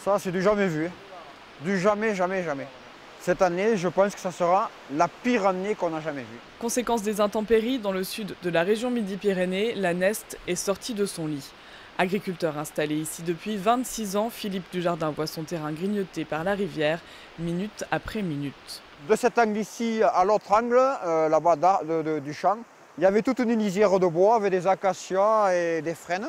Ça, c'est du jamais vu. Du jamais, jamais, jamais. Cette année, je pense que ça sera la pire année qu'on a jamais vue. Conséquence des intempéries, dans le sud de la région Midi-Pyrénées, la Neste est sortie de son lit. Agriculteur installé ici depuis 26 ans, Philippe Dujardin voit son terrain grignoté par la rivière, minute après minute. De cet angle ici à l'autre angle, là-bas du champ, il y avait toute une lisière de bois avec des acacias et des frênes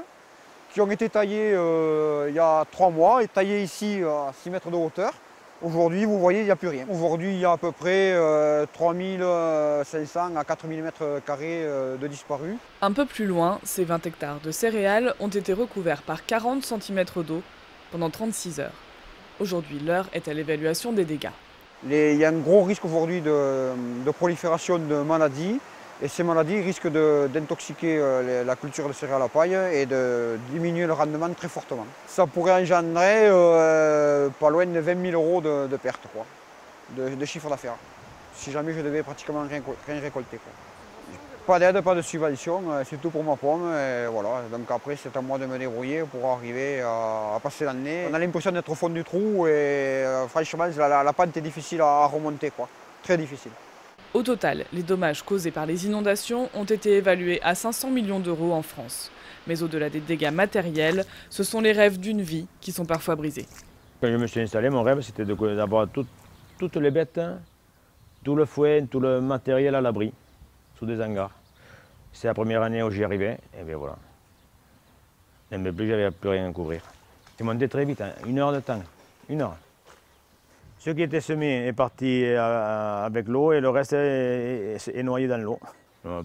qui ont été taillés il y a 3 mois et taillés ici à 6 mètres de hauteur. Aujourd'hui, vous voyez, il n'y a plus rien. Aujourd'hui, il y a à peu près 3500 à 4000 mètres carrés de disparus. Un peu plus loin, ces 20 hectares de céréales ont été recouverts par 40 cm d'eau pendant 36 heures. Aujourd'hui, l'heure est à l'évaluation des dégâts. Il y a un gros risque aujourd'hui de prolifération de maladies. Et ces maladies risquent d'intoxiquer la culture de céréales à paille et de diminuer le rendement très fortement. Ça pourrait engendrer pas loin de 20 000 euros de pertes, quoi, de chiffre d'affaires, si jamais je devais pratiquement rien récolter, quoi. Pas d'aide, pas de subvention, c'est tout pour ma pomme. Et voilà. Donc après, c'est à moi de me débrouiller pour arriver à passer l'année. On a l'impression d'être au fond du trou et franchement, la pente est difficile à remonter, quoi. Très difficile. Au total, les dommages causés par les inondations ont été évalués à 500 millions d'euros en France. Mais au-delà des dégâts matériels, ce sont les rêves d'une vie qui sont parfois brisés. Quand je me suis installé, mon rêve c'était d'avoir toutes les bêtes, tout le fouet, tout le matériel à l'abri, sous des hangars. C'est la première année où j'y arrivais, et bien voilà. Même plus, j'avais plus rien à couvrir. C'est monté très vite, 1 heure de temps, 1 heure. Ce qui était semé est parti avec l'eau et le reste est noyé dans l'eau.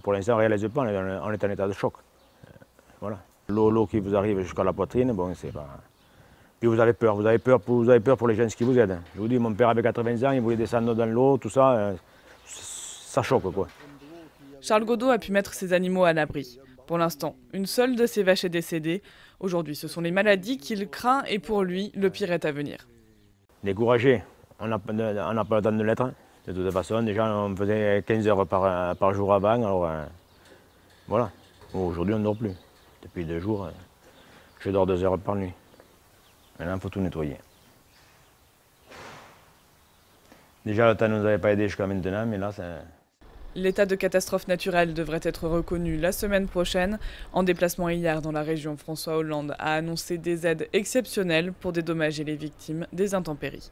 Pour l'instant, on ne réalise pas, on est en état de choc. Voilà. L'eau qui vous arrive jusqu'à la poitrine, bon, c'est pas... Puis vous avez peur pour les gens qui vous aident. Je vous dis, mon père avait 80 ans, il voulait descendre dans l'eau, tout ça, ça choque, quoi. Charles Godot a pu mettre ses animaux à l'abri. Pour l'instant, une seule de ses vaches est décédée. Aujourd'hui, ce sont les maladies qu'il craint et pour lui, le pire est à venir. Découragé. On n'a pas le temps de l'être. De toute façon, déjà, on faisait 15 heures par jour avant, alors voilà. Aujourd'hui, on ne dort plus. Depuis 2 jours, je dors 2 heures par nuit. Maintenant, il faut tout nettoyer. Déjà, le temps ne nous avait pas aidé jusqu'à maintenant, mais là, c'est... L'état de catastrophe naturelle devrait être reconnu la semaine prochaine. En déplacement hier dans la région, François Hollande a annoncé des aides exceptionnelles pour dédommager les victimes des intempéries.